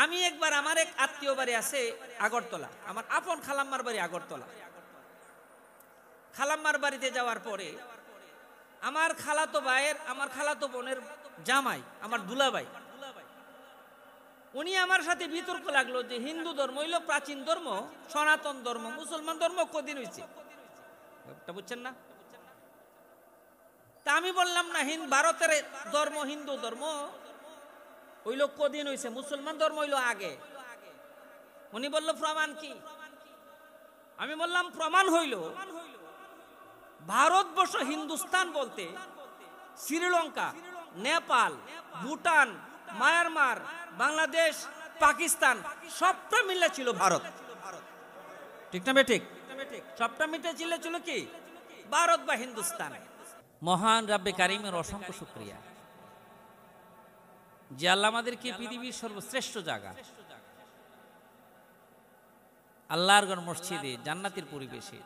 আমি একবার আমার এক আত্মীয় বাড়ি আছে আগরতলা, আমার আপন খালাম্মার বাড়ি আগরতলা। খালাম্মার বাড়িতে যাওয়ার পরে আমার খালাতো বোনের জামাই, আমার দুলাভাই, উনি আমার সাথে বিতর্ক লাগলো যে হিন্দু ধর্ম হইল প্রাচীন ধর্ম, সনাতন ধর্ম, মুসলমান ধর্ম কদিন হয়েছে, বুঝছেন না? তা আমি বললাম না, ভারতের ধর্ম হিন্দু ধর্ম হইল কদিন হয়েছে, মুসলমান ধর্ম হইল আগে। উনি বলল প্রমাণ কি? আমি বললাম প্রমাণ হইল ভারতবর্ষ হিন্দুস্তান বলতে শ্রীলঙ্কা, নেপাল, ভুটান, মায়ানমার, বাংলাদেশ, পাকিস্তান সবটা মিলে ছিল ভারত। ঠিক না বেঠিক? সবটা মিলে ছিল কি ভারত বা হিন্দুস্তান। মহান রব্বে কারিমের অসংখ্য শুকরিয়া যে আল্লাহ আমাদেরকে পৃথিবীর সর্বশ্রেষ্ঠ জায়গা আল্লাহর ঘর মসজিদে জান্নাতের পরিবেশে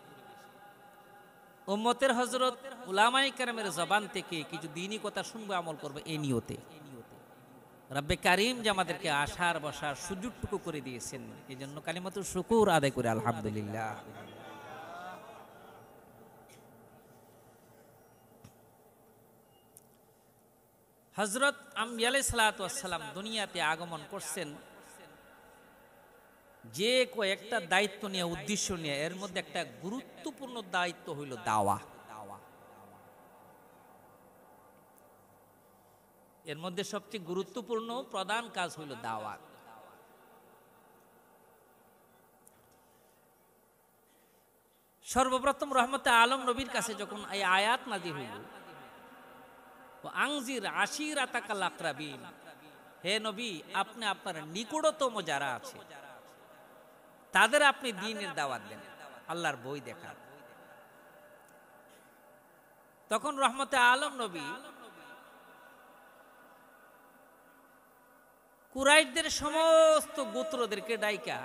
উম্মতের হযরত উলামায়ে কেরামের জবান থেকে কিছু দ্বীনি কথা শুনবো, আমল করবো এই নিয়তে রব্বে কারিম যে আমাদেরকে আসার বসার সুযোগটুকু করে দিয়েছেন, এই জন্য কালিমাতুল শুকর আদায় করে আলহামদুলিল্লাহ। হযরত আম্বিয়া আলাইহিস সালাতু ওয়াস সালাম দুনিয়াতে আগমন করছেন যে কয়েকটা দায়িত্ব নিয়ে, উদ্দেশ্য নিয়ে, এর মধ্যে একটা গুরুত্বপূর্ণ দায়িত্ব হইল দাওয়া। এর মধ্যে সবচেয়ে গুরুত্বপূর্ণ প্রধান কাজ হইল দাওয়াত। সর্বপ্রথম রহমতে আলম নবীর কাছে যখন এই আয়াত নাযিল হইল, আনজির আশিরাতাকাল আকরাবিন, হে নবী আপনি আপনার নিকটতম যারা আছে তাদের আপনি দ্বীনের দাওয়াত দেন, আল্লাহর বই দেখান। তখন রহমতে আলম নবী কুরাইশদের সমস্ত গোত্রদেরকে ডাইকা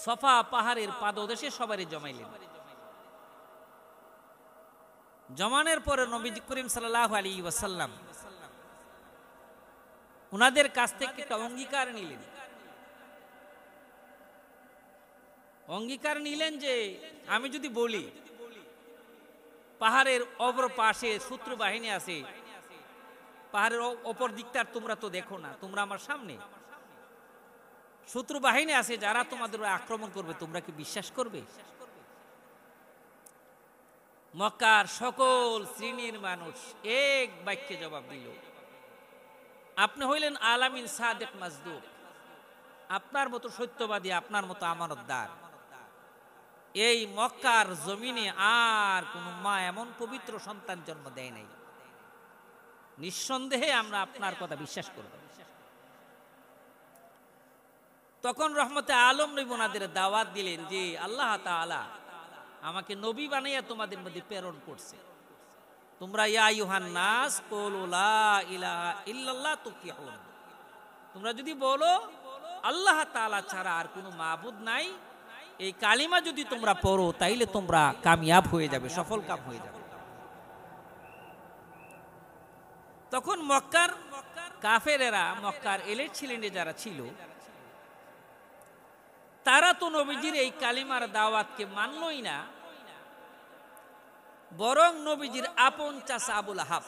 সফা পাহাড়ের পাদদেশে সবারই জমাইলেন। জমানের পরে নবী করিম সাল্লাল্লাহু আলাইহি ওয়াসাল্লাম উনাদের কাছ থেকে একটা অঙ্গীকার নিলেন। অঙ্গীকার নিলেন যে আমি যদি বলি পাহাড়ের অপর পাশে শত্রু বাহিনী আছে, পাহাড়ের অপর দিকটা তোমরা তো দেখো না, তোমরা আমার সামনে শত্রু বাহিনী আছে যারা তোমাদের আক্রমণ করবে, তোমরা কি বিশ্বাস করবে? মক্কার সকল শ্রেণীর মানুষ এক বাক্যে জবাব দিল, আপনি হইলেন আলামিন সাদেক মাজদুক, আপনার মতো সত্যবাদী, আপনার মতো আমানতদার এই মক্কার জমিনে আর কোন মা এমন পবিত্র সন্তান জন্ম দেয় নাই, নিঃসন্দেহে আমরা আপনার কথা বিশ্বাস করব। তখন রহমতে আলম নবী ওনাদের দাওয়াত দিলেন যে আল্লাহ তাআলা আমাকে নবী বানাইয়া তোমাদের মধ্যে প্রেরণ করছে, তোমরা ইয়া আইয়ুহান নাস কুলু লা ইলাহা ইল্লাল্লাহ তুফলিহুন, তোমরা যদি বলো আল্লাহ তাআলা ছাড়া আর কোনো মাবুদ নাই, এই কালিমা যদি তোমরা পড়ো তাইলে তোমরা কামিয়াব হয়ে যাবে, সফল কাম হয়ে যাবে। তখন মক্কার কাফেরেরা, মক্কার এলিট ছিলেন যারা ছিল, তারা তো নবীজির এই কালিমার দাওয়াতকে মানলই না, বরং নবীজির আপন চাচা আবুল আহাব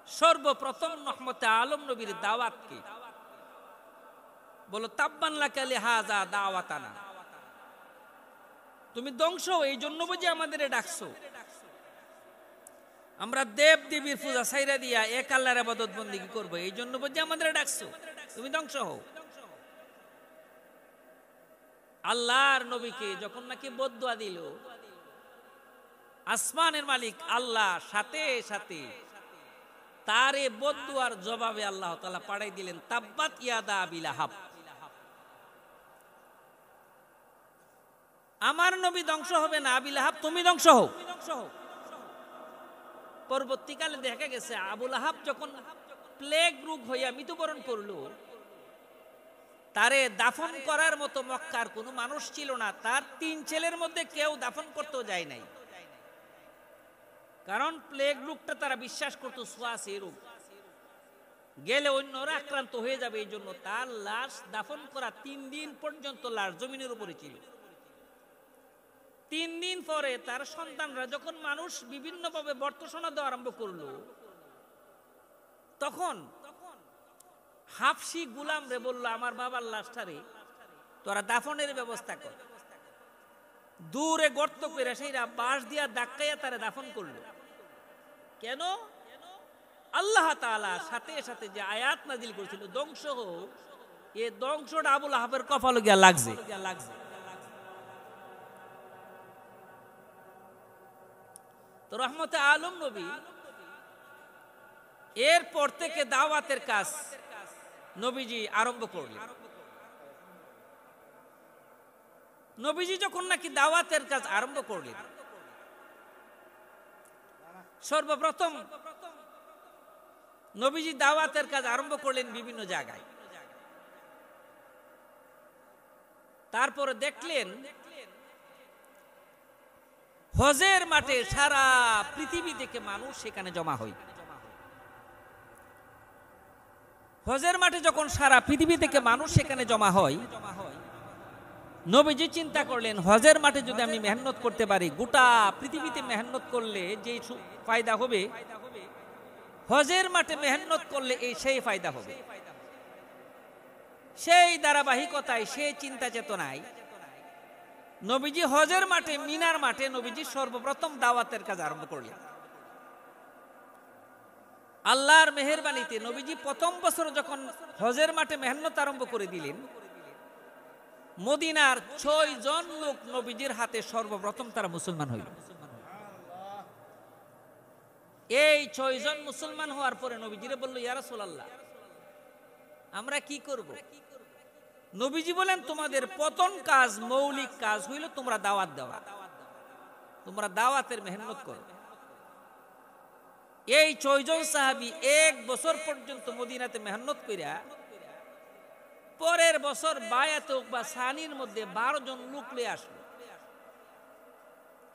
সর্বপ্রথম রহমতে আলম নবীর দাওয়াতকে বলো তাব্বান লাকা লিহাযা দাওয়াতানা, তুমি ধ্বংস এই জন্য বুঝি আমাদের ডাকছো, আমরা দেব দেবীর পূজা ছাইরা দিয়া এক আল্লাহর ইবাদত বন্দেগী করব, এই জন্য বুঝি আমাদের ডাকছো, তুমি ধ্বংস হও। আল্লাহর নবীকে যখন নাকি বদদুয়া দিল, আসমানের মালিক আল্লাহ সাথে সাথে তার এই বদদুয়ার জবাবে আল্লাহ তাআলা পাঠাই দিলেন তাব্বাত ইয়াদা আবি লাহাব, আমার নবী ধ্বংস হবে না, আবি লাহাব তুমি ধ্বংস হও। পরবর্তীকালে দেখা গেছে আবু লাহাব যখন প্লেগ রোগ হইয়া মৃত্যুবরণ করলো, তারে দাফন করার মতো মক্কার কোনো মানুষ ছিল না, তার 3 ছেলের মধ্যে কেউ দাফন করতেও যায় নাই, কারণ প্লেগ রোগটা তারা বিশ্বাস করতো সোয়াসে রোগ, গেলে অন্যরা আক্রান্ত হয়ে যাবে, এই জন্য তার লাশ দাফন করা 3 দিন পর্যন্ত লাশ জমিনের উপরে ছিল। 3 দিন পরে তার সন্তানরা যখন মানুষ বিভিন্নভাবে বর্তসনা দেওয়া আরম্ভ করলো, তখন হাফসি গুলাম রে বলল, আমার বাবার লাশটারে তোরা দাফনের ব্যবস্থা কর। দূরে গর্ত করে সেইরা বাঁশ দিয়া ধাক্কাইয়া তারে দাফন করলো। কেন? আল্লাহ তাআলা সাথে সাথে যে আয়াত নাজিল করেছিল, ধ্বংস হোক, এই ধ্বংসটা আবুল আহাবের কপালে গিয়া লাগছে। তো রহমতে আলম নবী এরপর থেকে দাওয়াতের কাজ নবীজি আরম্ভ করলেন। নবীজি যখন নাকি দাওয়াতের কাজ আরম্ভ করলেন, সর্বপ্রথম নবীজি দাওয়াতের কাজ আরম্ভ করলেন বিভিন্ন জায়গায়। তারপরে দেখলেন হজের মাঠে সারা পৃথিবী থেকে মানুষ সেখানে জমা হয়। হজের মাঠে যখন সারা পৃথিবী থেকে মানুষ সেখানে জমা হয়, নবীজি চিন্তা করলেন হজের মাঠে যদি আমি মেহনত করতে পারি, গোটা পৃথিবীতে মেহনত করলে যে ফায়দা হবে, হজের মাঠে মেহনত করলে এই সেই ফায়দা হবে। সেই ধারাবাহিকতায়, সেই চিন্তা চেতনায় নবীজি হজের মাঠে, মিনার মাঠে নবীজি সর্বপ্রথম দাওয়াতের কাজ আরম্ভ করলেন। আল্লাহর মেহেরবানিতে নবীজি প্রথম বছর যখন হজের মাঠে মেহনত আরম্ভ করে দিলেন, মদিনার 6 জন লোক নবীজির হাতে সর্বপ্রথম তারা মুসলমান হইল। এই 6 জন মুসলমান হওয়ার পরে নবীজিরে বলল, ইয়া রাসূলুল্লাহ, আমরা কি করব? নবীজি বলেন, তোমাদের প্রথম কাজ, মৌলিক কাজ হইল তোমরা দাওয়াত দেওয়া, তোমরা দাওয়াতের মেহনত করো। এই 6 জন সাহাবী 1 বছর পর্যন্ত মদিনাতে মেহনত কইরা পরের বছর বায়াতে উকবা সানির মধ্যে 12 জন লোক লয়ে আসলো।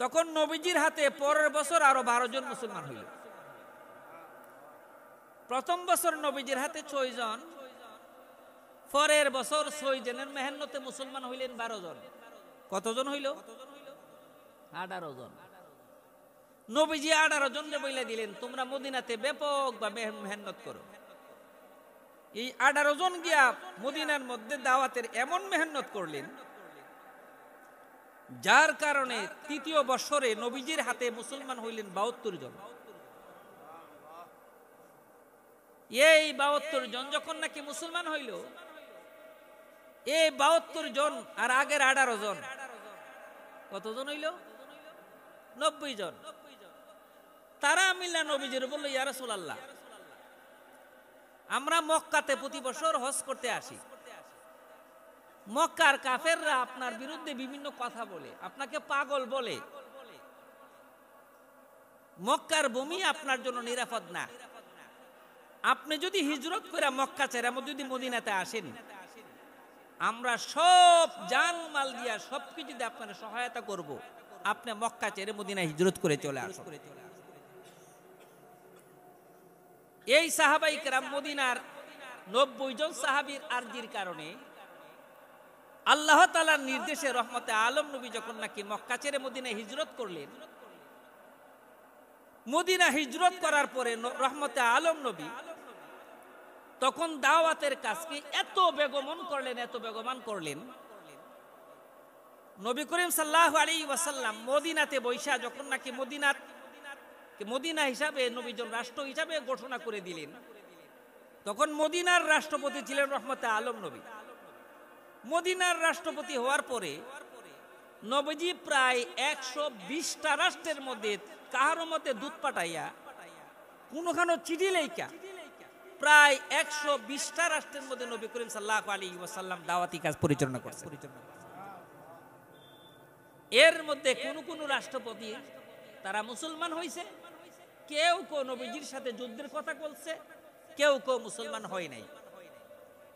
তখন নবীজির হাতে পরের বছর আরো 12 জন মুসলমান হইল। প্রথম বছর নবীজির হাতে 6 জন, পরের বছর 6 জনের মেহনতে মুসলমান হইলেন 12 জন। কতজন হইল? 18 জন। নবীজি 18 জনকে বইলা দিলেন, তোমরা মদিনাতে ব্যাপকভাবে মেহনত করো। এই 18 জন গিয়া মদিনার মধ্যে দাওয়াতের এমন মেহনত করলেন, যার কারণে তৃতীয় বছরে নবীজির হাতে মুসলমান হইলেন 72 জন। এই 72 জন যখন নাকি মুসলমান হইল, এই 72 জন আর আগের 18 জন কতজন হইল? 90 জন। তারা মিল্লা নবীজির বলল, ইয়া রাসূলুল্লাহ, আমরা মক্কাতে প্রতি বছর হজ করতে আসি। মক্কার কাফেররা আপনার বিরুদ্ধে বিভিন্ন কথা বলে, আপনাকে পাগল বলে। মক্কার ভূমি আপনার জন্য নিরাপদ না। আপনি যদি হিজরত করে মক্কা ছেড়ে যদি মদিনাতে আসেন, আমরা সব জানমাল দিয়া সবকিছু দিয়ে আপনার সহায়তা করব। আপনি মক্কা ছেড়ে মদিনা হিজরত করে চলে আসুন। এই সাহাবায়ে কেরাম মদিনার 90 জন সাহাবীর আরজির কারণে আল্লাহ তাআলার নির্দেশে রহমতে আলম নবী যখন নাকি মক্কা ছেড়ে মদিনা হিজরত করলেন, মদিনা হিজরত করার পরে রহমতে আলম নবী তখন দাওয়াতের কাজকে এত বেগমন করলেন, এত বেগমান করলেন, নবী করিম সাল্লাল্লাহু আলাইহি ওয়াসাল্লাম মদিনাতে বৈশা যখন নাকি মদিনা হিসাবে নবীজন রাষ্ট্র হিসাবে ঘোষণা করে দিলেন, তখন মদিনার রাষ্ট্রপতি ছিলেন রহমতে আলম নবী। মদিনার রাষ্ট্রপতি হওয়ার পরে নবীজি প্রায় 120টা রাষ্ট্রের মধ্যে কাহার মতে দূত পাঠাইয়া, কোনখানো চিঠি লেখা, প্রায় 120টা রাষ্ট্রের মধ্যে নবী করিম সাল্লাল্লাহু আলাইহি ওয়াসাল্লাম দাওয়াতি কাজ পরিচালনা করছেন। এর মধ্যে কোন কোন রাষ্ট্রপতি তারা মুসলমান হয়েছে, কেউ কেউ নবীজির সাথে যুদ্ধের কথা বলছে, কেউ কেউ মুসলমান হয় নাই।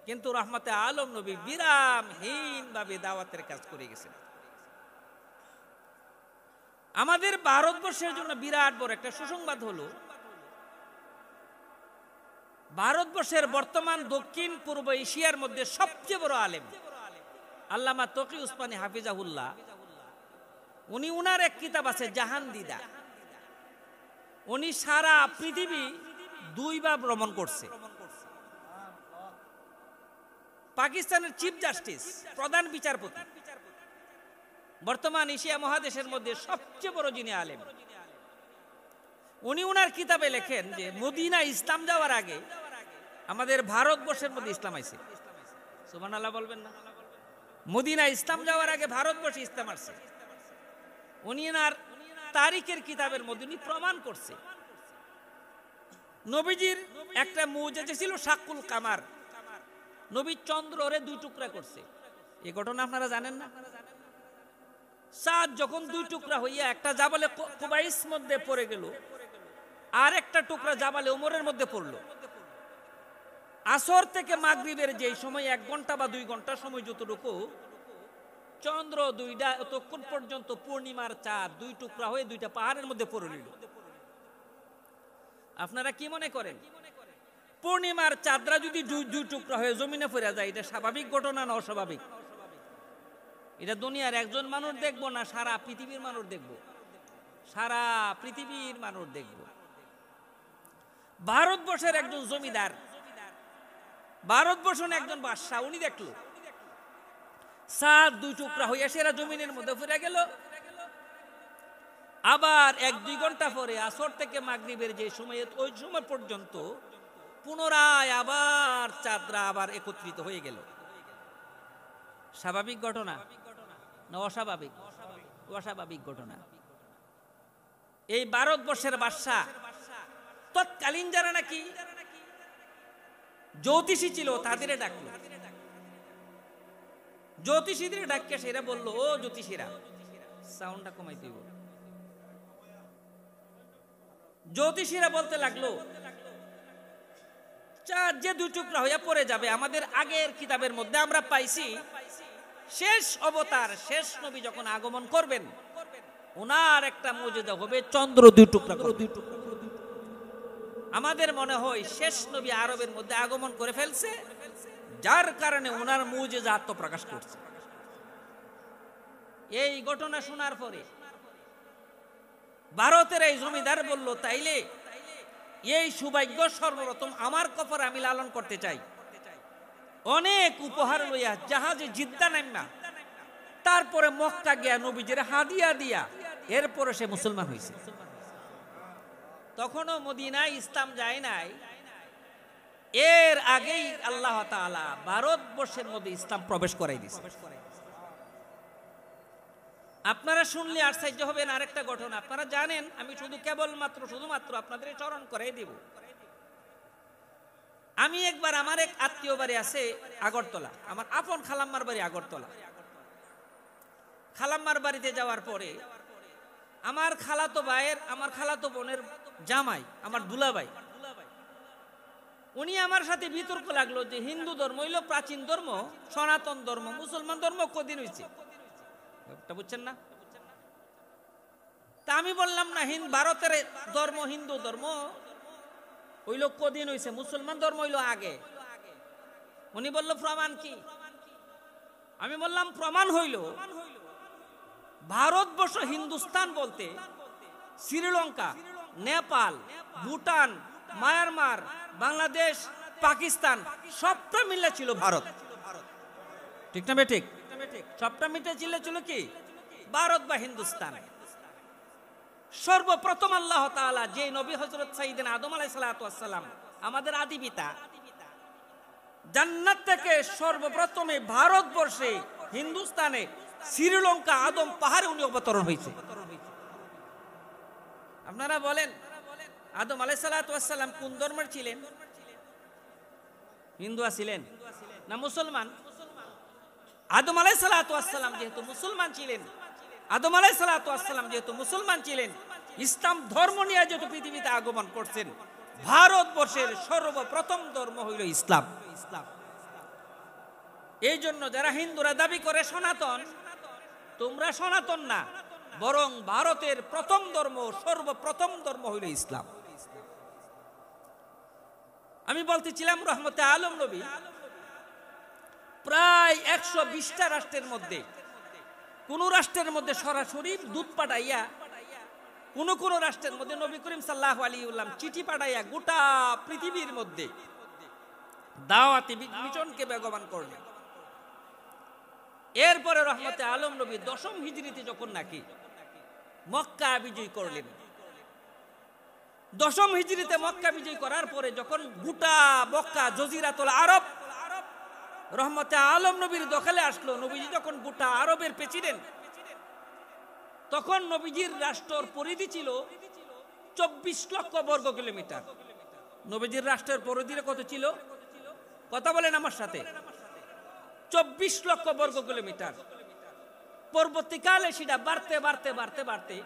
কিন্তু রহমতে আলম নবী বিরামহীন ভাবে দাওয়াতের কাজ করে গেছেন। আমাদের ভারতবর্ষের জন্য বিরাট বড় একটা সুসংবাদ হলো, ভারতবর্ষের বর্তমান দক্ষিণ পূর্ব এশিয়ার মধ্যে সবচেয়ে বড় আলেম আল্লামা তকি উসমানী হাফিজাহুল্লাহ, উনি উনার এক কিতাব আছে জাহানদিদা। উনি সারা পৃথিবী 2 বার ভ্রমণ করছে। পাকিস্তানের চিফ জাস্টিস, প্রধান বিচারপতি, বর্তমান এশিয়া মহাদেশের মধ্যে সবচেয়ে বড় যিনি আলেম, উনি উনার কিতাবে লেখেন যে মদিনা ইসলাম যাওয়ার আগে আমাদের ভারতবর্ষের মধ্যে ইসলাম আইছে। সুবহানাল্লাহ বলবেন না? মদিনা ইসলাম যাওয়ার আগে ভারতবর্ষে ইসলাম আসছে। উনি ওনার তারিখের কিতাবের মধ্যে উনি প্রমাণ করছে নবীজির একটা মুজিজা ছিল শাকুল কামার, নবী চন্দ্ররে 2 টুকরা করছে। এই ঘটনা আপনারা জানেন না? চাঁদ যখন 2 টুকরা হইয়া একটা জাবালে কুবাইস মধ্যে পড়ে গেল, আর একটা টুকরা জাবালে ওমরের মধ্যে পড়ল। আসর থেকে মাগরিবের যে সময় 1 ঘন্টা বা 2 ঘন্টা সময় যতটুকু, চন্দ্র 2টা ততক্ষণ পর্যন্ত পূর্ণিমার চাঁদ 2 টুকরা হয়ে 2টা পাহাড়ের মধ্যে পড়ে নিল। আপনারা কি মনে করেন পূর্ণিমার চাঁদরা যদি 2 টুকরা হয়ে জমিনে পড়ে যায়, এটা স্বাভাবিক ঘটনা না অস্বাভাবিক? এটা দুনিয়ার একজন মানুষ দেখবো না সারা পৃথিবীর মানুষ দেখবো? সারা পৃথিবীর মানুষ দেখবো। ভারতবর্ষের একজন জমিদার, ভারতবর্ষের একজন বাদশাহ, উনি দেখলো চাঁদ 2 টুকরা হইয়া সেরা জমিনের মধ্যে পড়ে গেল। আবার 1-2 ঘন্টা পরে আসর থেকে মাগরিবের যে সময়, ওই সময় পর্যন্ত পুনরায় আবার চাঁদরা আবার একত্রিত হয়ে গেল। স্বাভাবিক ঘটনা না অস্বাভাবিক? অস্বাভাবিক ঘটনা। এই ভারতবর্ষের বাদশাহ তৎকালীন যারা নাকি জ্যোতিষী ছিল তাদের ডাকলো। জ্যোতিষীদের ডাককে সেরা বলল, ও জ্যোতিষীরা, সাউন্ডটা কমাই দিব। জ্যোতিষীরা বলতে লাগলো, চাঁদ যে 2 টুকরা হইয়া পড়ে যাবে, আমাদের আগের কিতাবের মধ্যে আমরা পাইছি শেষ অবতার, শেষ নবী যখন আগমন করবেন, ওনার একটা মুজিজা হবে চন্দ্র 2 টুকরা করবে। আমাদের মনে হয় শেষ নবী আরবের মধ্যে আগমন করে ফেলছে, যার কারণে ওনার মুজিজা আত্মপ্রকাশ করছে। এই ঘটনা শোনার পরে ভারতের এই জমিদার বলল, তাইলে এই সৌভাগ্য সর্বপ্রথম আমার কপালে আমি লালন করতে চাই। অনেক উপহার লইয়া জাহাজে জিদ্দা নাইমা তারপরে মক্কা গিয়া নবীজির হাদিয়া দিয়া এরপরে সে মুসলমান হয়েছে। তখনও মদিনায় ইসলাম যায় নাই, এর আগেই আল্লাহ তাআলা ভারতবর্ষের মধ্যে ইসলাম প্রবেশ করাই দিয়েছে। আপনারা শুনলে আশ্চর্য হবেন। আরেকটা ঘটনা আপনারা জানেন, আমি শুধুমাত্র আপনাদের স্মরণ করাই দিব। আমি একবার আমার এক আত্মীয় বাড়ি আছে আগরতলা, আমার আপন খালাম্মার বাড়ি আগরতলা। খালাম্মার বাড়িতে যাওয়ার পরে আমার খালাতো বোনের জামাই, আমার দুলাভাই, উনি আমার সাথে বিতর্ক লাগলো যে হিন্দু ধর্ম হইল প্রাচীন ধর্ম, সনাতন ধর্ম, মুসলমান ধর্ম কদিন হয়েছে, বুঝছেন না? তা আমি বললাম না, ভারতের ধর্ম হিন্দু ধর্ম হইল কদিন হয়েছে, মুসলমান ধর্ম হইল আগে। উনি বলল প্রমাণ কি? আমি বললাম প্রমাণ হইল ভারতবর্ষ হিন্দুস্তান বলতে শ্রীলঙ্কা, নেপাল, ভুটান, মায়ানমার, বাংলাদেশ, পাকিস্তান সবটা মিলে ছিল ভারত। ঠিক না বেঠিক? সবটা মিলে ছিল কি ভারত বা হিন্দুস্তান। সর্বপ্রথম আল্লাহ তাআলা যে নবী হযরত সাইয়েদনা আদম আলাইহিস সালাতু ওয়াস সালাম, আমাদের আদি পিতা, জান্নাত থেকে সর্বপ্রথমে ভারতবর্ষে হিন্দুস্তানে শ্রীলঙ্কা আদম পাহাড়ে উনি অবতরণ হয়েছে। আপনারা বলেন আদম আলাইহিস সালাতু ওয়াস সালাম কোন ধর্মের ছিলেন? হিন্দু ছিলেন না মুসলমান? আদম আলাইহিস সালাতু ওয়াস সালাম যেহেতু মুসলমান ছিলেন, ইসলাম ধর্ম নিয়ে যেহেতু পৃথিবীতে আগমন করছেন, ভারতবর্ষের সর্বপ্রথম ধর্ম হইল ইসলাম। এই জন্য যারা হিন্দুরা দাবি করে সনাতন, তোমরা সনাতন না, বরং ভারতের প্রথম ধর্ম, সর্বপ্রথম ধর্ম হইল ইসলাম। আমি বলতেছিলাম রহমতে আলম নবী প্রায় 120টা রাষ্ট্রের মধ্যে, কোন রাষ্ট্রের মধ্যে সরাসরি দূত পাঠাইয়া, কোন রাষ্ট্রের মধ্যে নবী করিম সাল্লাল্লাহু আলাইহি ওয়াসাল্লাম চিঠি পাঠাইয়া গোটা পৃথিবীর মধ্যে দাওয়াতি মিশনকে বেগবান করলেন। এরপরে রহমতে আলম নবী 10ম হিজরিতে যখন নাকি মক্কা বিজয় করলেন, 10ম হিজরিতে মক্কা বিজয় করার পরে যখন গোটা মক্কা জজিরাতুল আরব রহমতে আলম নবীর দখলে আসলো, নবীজি যখন গোটা আরবের প্রেসিডেন্ট, তখন নবীজির রাষ্ট্রের পরিধি ছিল 24 লক্ষ বর্গ কিলোমিটার। নবীজির রাষ্ট্রের পরিধি কত ছিল? কথা বলেন আমার সাথে, 24 লক্ষ বর্গ কিলোমিটার। পরবর্তীকালে সেটা বাড়তে বাড়তে বাড়তে বাড়তে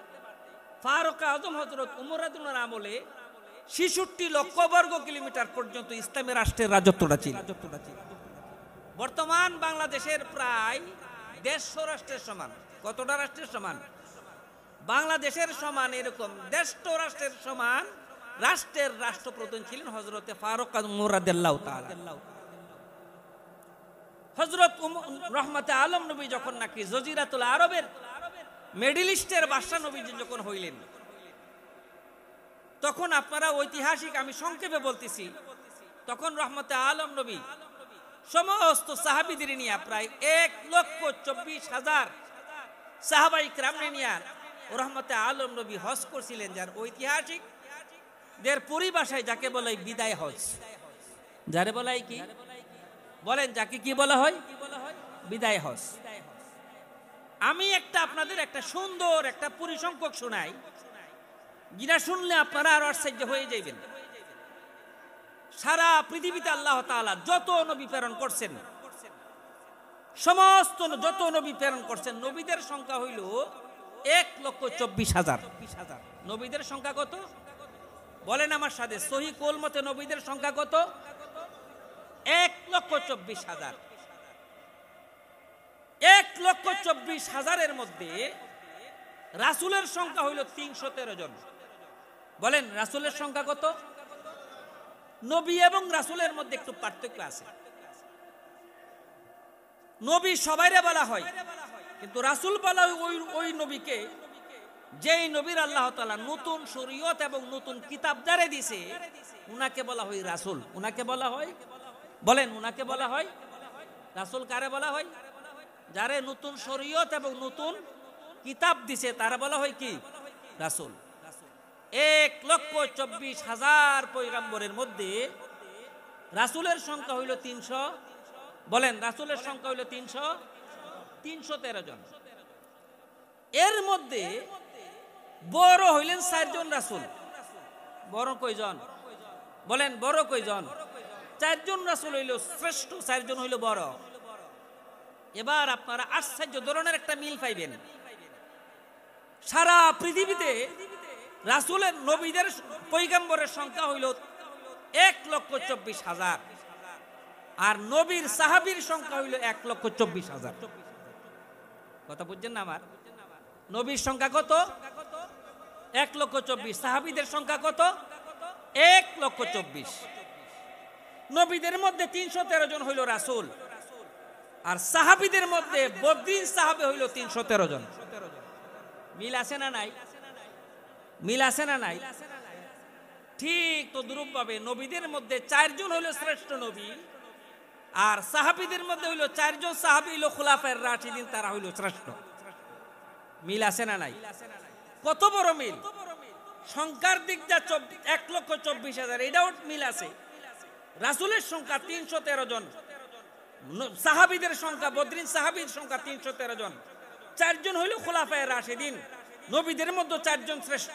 ফারুক আজম হযরত উমর রাদিয়াল্লাহু আনহু আমলে 66 লক্ষ বর্গ কিলোমিটার পর্যন্ত ইসলামী রাষ্ট্রের রাজত্বটা ছিল। বর্তমান বাংলাদেশের প্রায় 150 রাষ্ট্রের সমান। কতটা রাষ্ট্রের সমান? বাংলাদেশের সমান এরকম 150 রাষ্ট্রের সমান রাষ্ট্রের রাষ্ট্রপ্রধান ছিলেন হযরতে ফারুক উমর রাদিয়াল্লাহু তাআলা। হযরত রহমতে আলম নবী যখন নাকি জজিরাতুল আরবের মিডল ইস্টের বাদশা নবী যখন হইলেন, তখন আপনারা ঐতিহাসিক, আমি সংক্ষেপে বলতেছি, তখন রহমতে আলম নবী সমস্ত সাহাবীদের নিয়ে প্রায় 1,24,000 সাহাবায়ে কিরাম নিয়ে রহমতে আলম নবী হজ করছিলেন, যার ঐতিহাসিক দের পরিভাষায় যাকে বলে বিদায় হজ। যারে বলাই কি বলেন, যাকে কি বলা হয়? বিদায় হজ। আমি আপনাদের একটা সুন্দর একটা পরিসংখ্যক শোনাই, যেটা শুনলে আপনারা আরো আশ্চর্য হয়ে যাবেন। সারা পৃথিবীতে আল্লাহ তাআলা যত নবী প্রেরণ করছেন, সমস্ত যত নবী প্রেরণ করছেন, নবীদের সংখ্যা হইল 1,24,000। নবীদের সংখ্যা কত বলেন আমার সাথে? সহিহ কোল মতে নবীদের সংখ্যা কত? 1,24,000। 1,24,000-এর মধ্যে রাসূলের সংখ্যা হইল 313 জন। বলেন রাসূলের সংখ্যা কত? নবী এবং রাসূলের মধ্যে একটু পার্থক্য আছে। নবী সবাইরে বলা হয়, কিন্তু রাসূল বলা হয় ওই নবীকে যেই নবীর আল্লাহ তাআলা নতুন শরীয়ত এবং নতুন কিতাব জারি দিয়েছে, উনাকে বলা হয় রাসূল। উনাকে বলা হয়, বলেন উনাকে বলা হয় রাসূল। কারে বলা হয়? যারে নতুন শরীয়ত এবং নতুন কিতাব দিছে তারা বলা হয় কি? রাসূল। 1,24,000 পয়গম্বরের মধ্যে রাসূলের সংখ্যা হইল 300। বলেন রাসূলের সংখ্যা হইল 313 জন। এর মধ্যে বড় হইলেন 4 জন রাসূল। বড় কয়জন? বলেন বড় কয়জন? 4 জন রাসূল হইল শ্রেষ্ঠ, 4 জন হইল বড়। এবার আপনারা আশ্চর্য ধরনের একটা মিল পাইবেন। সারা পৃথিবীতে রাসূলের নবীদের পয়গম্বরের সংখ্যা হইল 1,24,000, আর নবীর সাহাবীর সংখ্যা হইল 1,24,000। কথা বুঝছেন না আমার? নবীর সংখ্যা কত? 1,24,000। সাহাবীদের সংখ্যা কত? 1,24,000। নবীদের মধ্যে 313 জন হইল রাসূল, আর সাহাবীদের মধ্যে বদরিন সাহাবে হইল 313 জন। মিল আছে না নাই? মিল আছে না নাই? ঠিক তদ্রূপ ভাবে নবীদের মধ্যে 4 জন হইল শ্রেষ্ঠ নবী, আর সাহাবীদের মধ্যে হইল 4 জন সাহাবী হইল খুলাফায়ে রাশিদিন, তারা হইল শ্রেষ্ঠ। মিল আছে না নাই? কত বড় মিল! সংখ্যার দিক যা 1,24,000, এটাও মিল আছে। রাসূলের সংখ্যা 313 জন, সাহাবীদের সংখ্যা, বদরিন সাহাবীর সংখ্যা 313 জন। 4 জন হইল খুলাফায়ে রাশিদিন, নবীদের মধ্যে 4 জন শ্রেষ্ঠ,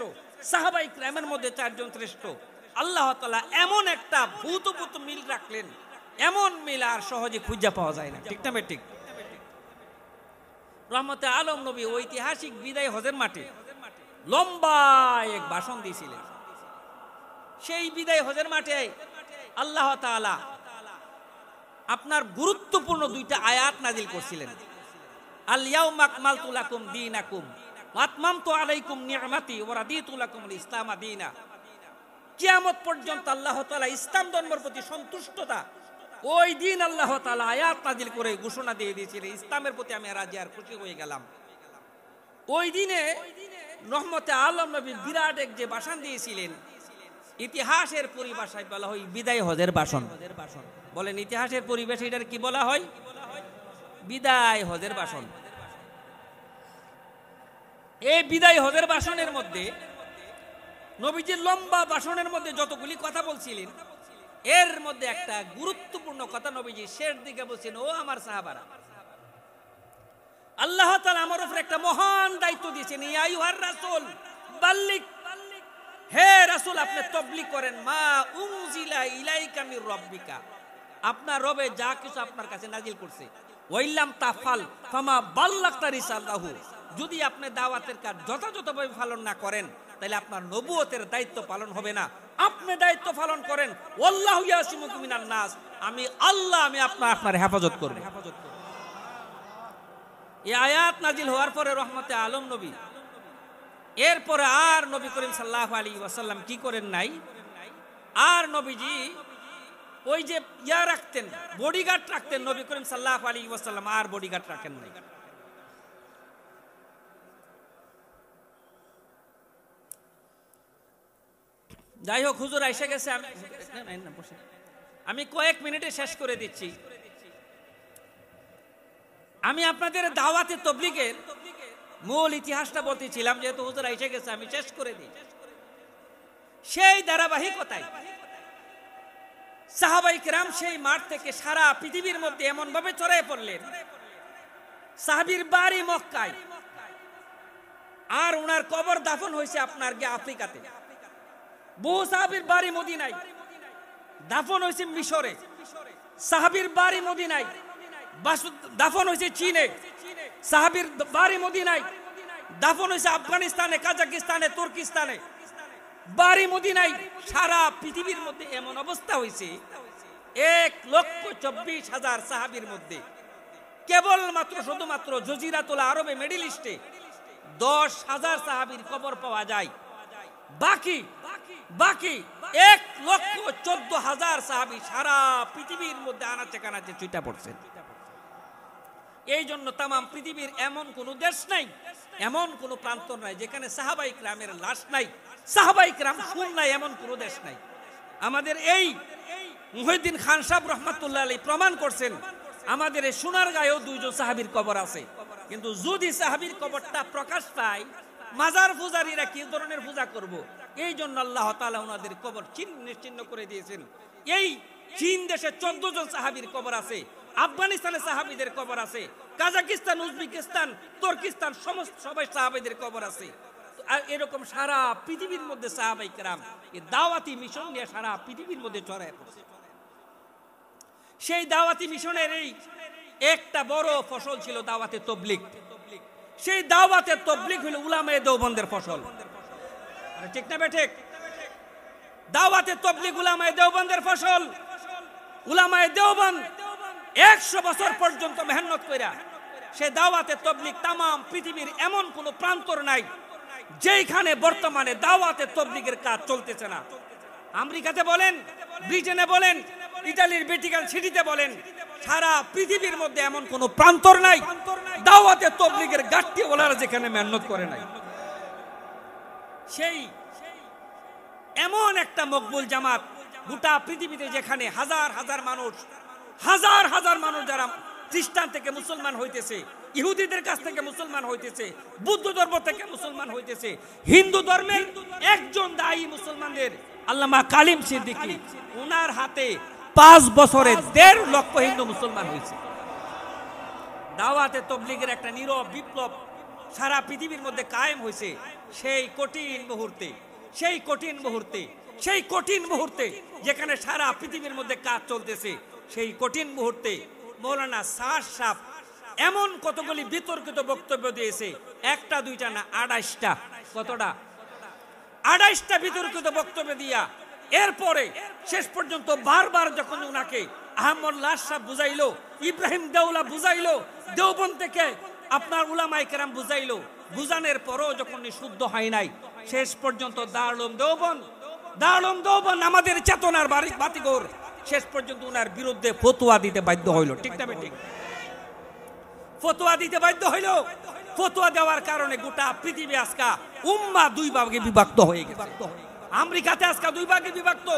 সাহাবায়ে কিরামের মধ্যে 4 জন শ্রেষ্ঠ। আল্লাহ তাআলা এমন একটা ভূতপূত মিল রাখলেন, এমন মিল আর সহজে খুঁজে পাওয়া যায় না। ঠিক না ঠিক? রহমতে আলম নবী ঐতিহাসিক বিদায় হজের মাঠে লম্বা এক ভাষণ দিয়েছিলেন। সেই বিদায় হজের মাঠে আল্লাহ তাআলা আপনার গুরুত্বপূর্ণ 2টা আয়াত নাজিল করছিলেন। আল ইয়াউমা আকমালতু লাকুম দীনাকুম ওয়া আতমামতু আলাইকুম নি'মাতি ওয়া রাদিতু লাকুমুল ইসলামা দীনা। কিয়ামত পর্যন্ত আল্লাহ তাআলা ইসলাম ধর্মের প্রতি সন্তুষ্টতা, ওই দিন আল্লাহ তাআলা আয়াত নাযিল করে ঘোষণা দিয়ে দিয়েছিলেন ইসলামের প্রতি আমি রাজি আর খুশি হয়ে গেলাম। ওই দিনে রহমতে আলম নবী বিরাট এক যে ভাষণ দিয়েছিলেন, ইতিহাসের পরিভাষায় বলা হয় বিদায় হজের ভাষণ। বলেন ইতিহাসের পরিবেশে এটার কি বলা হয়? বিদায় হজের ভাষণ। এই বিদায় হজের ভাষণের মধ্যে নবীজির লম্বা ভাষণের মধ্যে যতগুলি কথা বলছিলেন, এর মধ্যে একটা গুরুত্বপূর্ণ কথা নবীজি শেষ দিকে বলছেন, ও আমার সাহাবারা, আল্লাহ তাআলা আমার উপর একটা মহান দায়িত্ব দিয়েছেন, ইয়া আইয়ুহার রাসূল বাল্লিগ, হে রাসূল আপনি তাবলীগ করেন, মা উনজিলা ইলাইকা মির রাব্বিকা, আপনার রবে যা কিছু আপনার কাছে নাজিল করছে, ওয়াইল্লাম তাফাল ফামা বাল্লাগতা রিসালাহু, যদি আপনি দাওয়াতের কাজ যথাযথভাবে পালন না করেন তাহলে আপনার নবুয়তের দায়িত্ব পালন হবে না। আপনি দায়িত্ব পালন করেন, ওয়াল্লাহু ইয়াসিমুকুম মিনান নাস, আমি আল্লাহ আমি আপনার হেফাজত করব। এই আয়াত নাজিল হওয়ার পরে রহমতে আলম নবী, এরপরে আর নবী করিম সাল্লাল্লাহু আলাইহি ওয়াসাল্লাম কি করেন নাই, আর নবীজি ওই যে ইয়া রাখতেন, বডিগার্ড রাখতেন, নবী করিম সাল্লাল্লাহু আলাইহি ওয়াসাল্লাম আর বডিগার্ড রাখেন নাই। যাই হোক, হুজুর এসে গেছে, আমি কয়েক মিনিটে শেষ করে দিচ্ছি। আমি আপনাদের দাওয়াতে তাবলীগের মূল ইতিহাসটা বলতেছিলাম, যেহেতু হুজুর এসে গেছে আমি শেষ করে দিই। সেই ধারাবাহিকতায় সাহাবায়ে কেরাম সেই মাঠ থেকে সারা পৃথিবীর মধ্যে এমন ভাবে ছড়িয়ে পড়লেন, সাহাবীর বাড়ি মক্কায়, আর ওনার কবর দাফন হয়েছে আপনার আফ্রিকাতে। বহু সাহাবীর বাড়ি মদিনায়, দাফন হয়েছে মিশরে। সাহাবীর বাড়ি মদিনায়, দাফন হয়েছে চীনে। সাহাবীর বাড়ি মদিনায়, দাফন হয়েছে আফগানিস্তানে, কাজাকিস্তানে, তুর্কিস্তানে। বাড়ি মদিনায়। সারা পৃথিবীর মধ্যে এমন অবস্থা হয়েছে, 1,24,000 সাহাবীর মধ্যে কেবলমাত্র শুধুমাত্র জজিরাতুল আরবে, মিডল ইস্টে 10,000 সাহাবীর কবর পাওয়া যায়। বাকি 1,14,000 সাহাবী সারা পৃথিবীর মধ্যে আনাচে কানাচে ছুটে পড়ছেন। এই জন্য তামাম পৃথিবীর এমন কোন দেশ নাই, এমন কোন প্রান্ত নাই যেখানে সাহাবায়ে কেরামের লাশ নাই, সাহাবায়ে কেরাম শুন নাই, এমন কোন দেশ নাই। আমাদের এই মুহিউদ্দিন খান সাহেব রহমাতুল্লাহ আলাইহি প্রমাণ করছেন, আমাদের এই সোনারগাঁয়েও 2 জন সাহাবীর কবর আছে। কিন্তু যদি সাহাবীর কবরটা প্রকাশ পায়, মাজার পূজারীরা কি ধরনের পূজা করব? এই জন্য আল্লাহ তাআলা ওনাদের কবর নিশ্চিহ্ন করে দিয়েছেন। এই চীন দেশে 14 জন সাহাবীর কবর আছে, আফগানিস্তানে সাহাবীদের কবর আছে, কাজাকিস্তান, উজবেকিস্তান, তুর্কিস্তান সমস্ত সবাই সাহাবীদের কবর আছে। আর এরকম সারা পৃথিবীর মধ্যে সাহাবায়ে কেরাম এই দাওয়াতি মিশন নিয়ে সারা পৃথিবীর মধ্যে ছড়ায় পড়ছে। সেই দাওয়াতি মিশনের এই একটা বড় ফসল ছিল দাওয়াতে তাবলীগ। সেই দাওয়াতে তাবলীগ হলো উলামায়ে দেওবন্দের ফসল। আরে ঠিক না বেঠিক? দাওয়াতে তাবলীগ উলামায়ে দেওবন্দের ফসল। উলামায়ে দেওবন্দ 100 বছর পর্যন্ত মেহনত কইরা সে দাওয়াতে তাবলীগ তামাম পৃথিবীর এমন কোন প্রান্তর নাই যেখানে বর্তমানে দাওয়াতে তাবলীগের কাজ চলতেছে না। আমেরিকাতে বলেন, ব্রিটেনে বলেন, ইতালির ভ্যাটিকান সিটিতে বলেন, সারা পৃথিবীর মধ্যে এমন কোন প্রান্তর নাই দাওয়াতে তাবলীগের গাঁটটি ওলারা যেখানে মেহনত করে নাই। সেই এমন একটা মকবুল জামাত গোটা পৃথিবীতে, যেখানে হাজার হাজার মানুষ যারা খ্রিস্টান থেকে মুসলমান হইতেছে, ইহুদিদের কাছ থেকে মুসলমান হইতেছে, বৌদ্ধ ধর্ম থেকে মুসলমান হইতেছে, হিন্দু ধর্মের একজন দায়ী মুসলমানদের আল্লামা কালিম সিদ্দিকী, ওনার হাতে 5 বছরে 1.5 লক্ষ হিন্দু মুসলমান হয়েছে। দাওয়াতে তাবলীগের একটা নীরব বিপ্লব সারা পৃথিবীর মধ্যে কায়েম হয়েছে। সেই কঠিন মুহূর্তে যেখানে সারা পৃথিবীর মধ্যে কাজ চলতেছে, সেই কঠিন মুহূর্তে মৌলানা সাদ সাহেব এমন কতগুলি বিতর্কিত বক্তব্য দিয়েছে, একটা দুইটা না, 28টা। কতটা? 28টা বিতর্কিত বক্তব্য দিয়া এরপরে শেষ পর্যন্ত বারবার যখন উনাকে আহমদ লাশ সাহেব বুঝাইলো, ইব্রাহিম দেওলা বুঝাইলো, দেওবন্দ থেকে আপনার উলামায়ে কেরাম বুঝাইলো, বুঝানোর পরও যখন শুদ্ধ হয় নাই, শেষ পর্যন্ত দারুল উলুম দেওবন্দ দারুল দেওবন্দ আমাদের চেতনার বাতিঘর শেষ পর্যন্ত উনার বিরুদ্ধে ফতোয়া দিতে বাধ্য হইল। ঠিক না ঠিক? ফতোয়া দিতে বাধ্য হইল। ফতোয়া দেওয়ার কারণে গোটা পৃথিবী আজকে উম্মাহ দুই ভাগে বিভক্ত হয়ে গেছে। আমেরিকাতে আজকে দুই ভাগে বিভক্ত,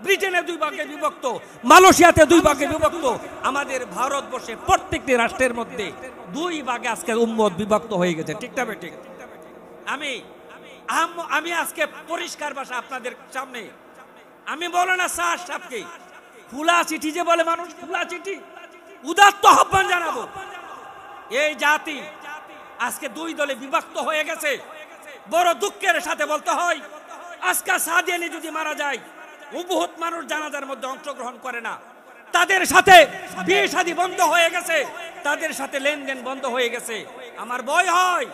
ব্রিটেনে দুই ভাগে বিভক্ত, মালয়েশিয়াতে দুই ভাগে বিভক্ত, আমাদের ভারতবর্ষে প্রত্যেকটি রাষ্ট্রের মধ্যে দুই ভাগে আজকে উম্মত বিভক্ত হয়ে গেছে। ঠিক না ঠিক? আমি আজকে পরিষ্কার ভাষা আপনাদের সামনে আমি মাওলানা সাদ সাহেবকে খোলা চিঠি যে বলে মানুষ, খোলা চিঠি উদাত্ত আহ্বান জানাবো। এই জাতি আজকে দুই দলে বিভক্ত হয়ে গেছে। বড় দুঃখের সাথে বলতে হয়, আজকে সাদিয়ানি যদি মারা যায়, বহুত মানুষ জানাজার মধ্যে অংশগ্রহণ করে না। তাদের সাথে বিয়ে শাদী বন্ধ হয়ে গেছে, তাদের সাথে লেনদেন বন্ধ হয়ে গেছে। আমার ভয় হয়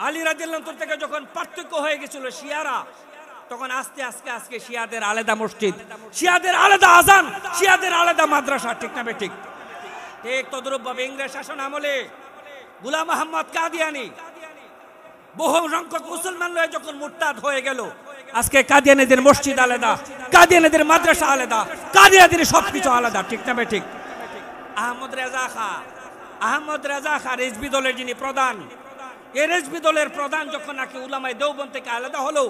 আলী রাদিয়াল্লাহু আনহু থেকে যখন পার্থক্য হয়ে গেছিল শিয়ারা, তখন আস্তে আস্তে আজকে শিয়াদের আলাদা মসজিদ, শিয়াদের আলাদা আজান, শিয়াদের আলাদা মাদ্রাসা। ঠিক না ঠিক? ঠিক তদ্রূপ ভাবে ইংরেজ শাসন আমলে গোলাম আহমদ কাদিয়ানি বহু সংখ্যক মুসলমান লয়ে যখন মুরতাদ হয়ে গেল, আজকে কাদিয়ানীদের মসজিদ আলাদা, কাদিয়ানীদের মাদ্রাসা আলাদা, কাদিয়ানীদের সবকিছু আলাদা। ঠিক না ঠিক? আহমদ রেজা খা রেজবি দলের যিনি প্রধান, এই রেজবি দলের প্রধান যখন নাকি উলামায়ে দেওবন্দ থেকে আলাদা হলো,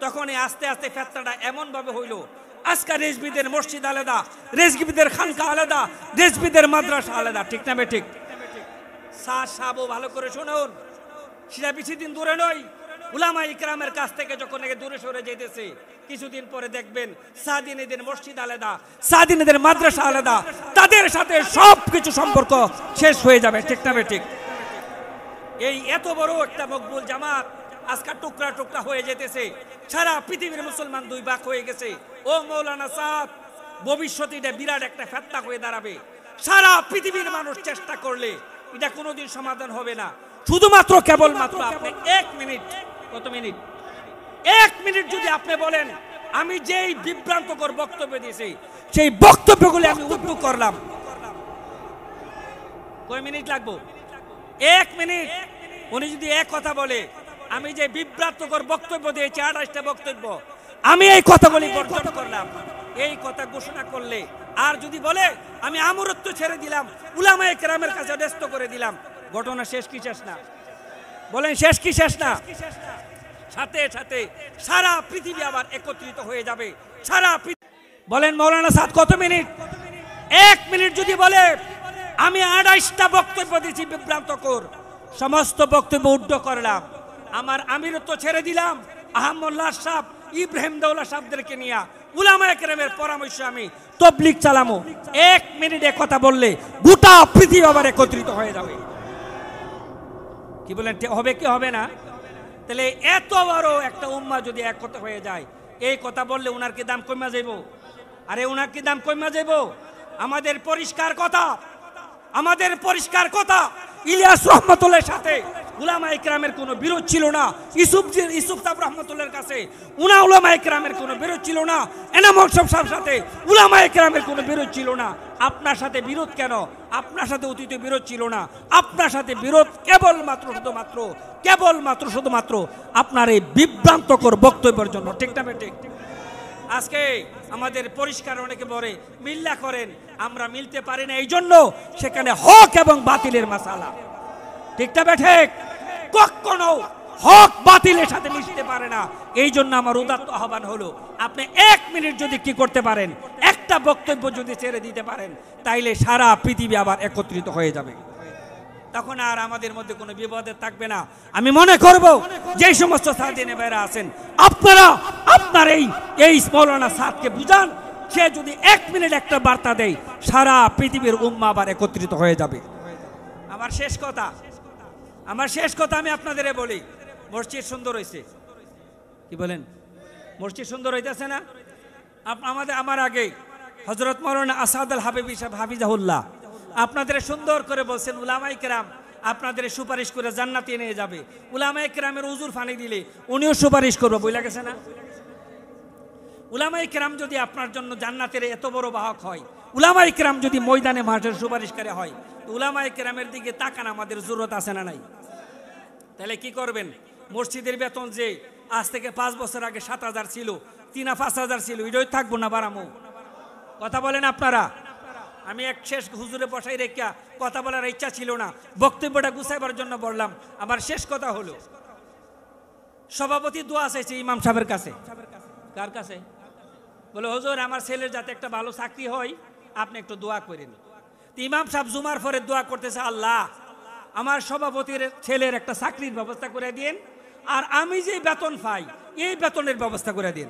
তখন আস্তে আস্তে ফেতনাটা এমন ভাবে হইল, আজকে রেজবিদের মসজিদ আলাদা, রেজবিদের খানকা আলাদা, রেজবিদের মাদ্রাসা আলাদা। ঠিক না ঠিক? সাহাবো ভালো করে শুনুন, সেটা বেশি দিন দূরে নয়। উলামায়ে ইকরামের কাছ থেকে যখন দূরে সরে যেতেছে, কিছুদিন পরে দেখবেন সাদিনীদের মসজিদ আলাদা, সাদিনীদের মাদ্রাসা আলাদা, তাদের সাথে সবকিছু সম্পর্ক শেষ হয়ে যাবে। ঠিক না ঠিক? এই এত বড় একটা মকবুল জামাত আজকে টুকরা টুকরা হয়ে যেতেছে, সারা পৃথিবীর মুসলমান দুই ভাগ হয়ে গেছে। ও মাওলানা সাদ, ভবিষ্যতে এটা বিরাট একটা ফেতনা হয়ে দাঁড়াবে। সারা পৃথিবীর মানুষ চেষ্টা করলে এটা কোনোদিন সমাধান হবে না। শুধুমাত্র কেবলমাত্র আপনি 1 মিনিট, কত মিনিট, 1 মিনিট যদি আপনি বলেন আমি যেই বিভ্রান্তকর বক্তব্য দিয়েছি সেই বক্তব্যগুলি আমি উদ্ধৃত করলাম, কয় মিনিট লাগবে? 1 মিনিট। উনি যদি এক কথা বলে আমি যে বিভ্রান্তকর বক্তব্য দিয়েছি 28টা বক্তব্য, আমি এই কথাগুলি বর্জন করলাম, এই কথা ঘোষণা করলে, আর যদি বলে আমি আমরত্ব ছেড়ে দিলাম, উলামায়ে কেরামের কাছে ন্যস্ত করে দিলাম, ঘটনা শেষ কি শেষ না? বলেন শেষ কি শেষ না? সাথে সাথে সারা পৃথিবী আবার একত্রিত হয়ে যাবে। সারা বলেন মাওলানা সাদ কত মিনিট? 1 মিনিট যদি বলে আমি 28টা বক্তব্য দিয়েছি বিভ্রান্তকর, সমস্ত বক্তব্য উদ্ধৃত করলাম, আমার আমিরত্ব ছেড়ে দিলাম, আহমদুল্লাহ সাহেব, ইব্রাহিম দৌলা সাহেবদেরকে নিয়ে উলামায়ে কেরামের পরামর্শ আমি তাবলীগ চালামো, 1 মিনিটে কথা বললে গোটা পৃথিবী আবার একত্রিত হয়ে যাবে। কি বলেন, হবে কি হবে না? তাহলে এত বড় একটা উম্মাহ যদি একত্র হয়ে যায়, এই কথা বললে উনার কি দাম কমে যাইব? আরে উনার কি দাম কমে যাইব? আমাদের পরিষ্কার কথা, আমাদের পরিষ্কার কথা, ইলিয়াস রহমতুল্লাহর সাথে উলামায়ে কেরামের কোনো বিরোধ ছিল না। ইউসুফ সাহেব রহমতুল্লাহর কাছে উলামায়ে কেরামের কোনো বিরোধ ছিল না। এনামুল সাহেবের সাথে উলামায়ে কেরামের কোনো বিরোধ ছিল না। আপনার সাথে বিরোধ কেন? আপনার সাথে অতীতে বিরোধ ছিল না। আপনার সাথে বিরোধ শুধুমাত্র আপনার এই বিভ্রান্তকর বক্তব্যের জন্য। ঠিক না ঠিক? আজকে আমাদের পরিষ্কার অনেকে বলে মিল্লা করেন, আমরা মিলতে পারি না, এই জন্য সেখানে হক এবং বাতিলের মাসালা। ঠিক না ঠিক? কখনো হক বাতিলের সাথে মিশতে পারে না। এই জন্য আমার উদাত্ত আহ্বান হলো, আপনি 1 মিনিট যদি কি করতে পারেন, একটা বক্তব্য যদি ছেড়ে দিতে পারেন, তাইলে সারা পৃথিবী আবার একত্রিত হয়ে যাবে। তখন আর আমাদের মধ্যে কোনো বিবাদ থাকবে না। আমি মনে করব যে সমস্ত সাদিনী ভাইরা আছেন, আপনারা আপনার এই মাওলানা সাদকে বুঝান, সে যদি 1 মিনিট একটা বার্তা দেয়, সারা পৃথিবীর উম্মাহ আবার একত্রিত হয়ে যাবে। আমার শেষ কথা আমি আপনাদের বলি, মসজিদ সুন্দর হয়েছে, কি বলেন? মসজিদ সুন্দর হইতেছে না? আমার আগে হযরত মাওলানা আসাদ আল হাবিবি সাহেব হাফিজাহুল্লাহ আপনাদের সুন্দর করে বলছেন, উলামায়ে কেরাম আপনাদের সুপারিশ করে জান্নাতে নিয়ে যাবে। উলামায়ে কেরামের উজুর ফানি দিলে উনিও সুপারিশ করবে, বইলা গেছে না? উলামায়ে কেরাম যদি আপনার জন্য জান্নাতের এত বড় বাহক হয়, উলামায়ে কেরাম যদি ময়দানে মাঠের সুপারিশকারী হয়, উলামায়ে কেরামের দিকে তাকান আমাদের জরুরত আছে না নাই? তাহলে কি করবেন? মসজিদের বেতন যে আজ থেকে 5 বছর আগে 7,000 ছিল, 3,000-5,000 ছিল, এটাই থাকবো না বাড়ামো? কথা বলেন আপনারা। আমি এক শেষ হুজুরে বসাই রেখা কথা বলার ইচ্ছা ছিল না, বক্তব্যটা গুছাইবার জন্য বললাম। আমার শেষ কথা হলো, সভাপতি দোয়া চাইছে ইমাম সাহেবের কাছে। কার কাছে? বলে হুজুর আমার ছেলের যাতে একটা ভালো চাকরি হয়, আপনি একটু দোয়া করেন। ইমাম সাহেব জুমার পরে দোয়া করতেছে, আল্লাহ আমার সভাপতির ছেলের একটা চাকরির ব্যবস্থা করে দিন, আর আমি যে বেতন পাই এই বেতনের ব্যবস্থা করে দিন।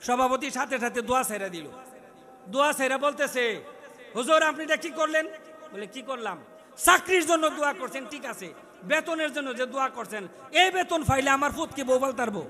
সভাপতির সাথে সাথে দোয়া ছেড়ে দিল। দোয়া ছেড়ে বলতেছে, হুজুর আপনি এটা কি করলেন? বলে কি করলাম? চাকরির জন্য দোয়া করছেন ঠিক আছে, বেতনের জন্য যে দোয়া করছেন, এই বেতন পাইলে আমার ফুটকে বউ বলতারবো?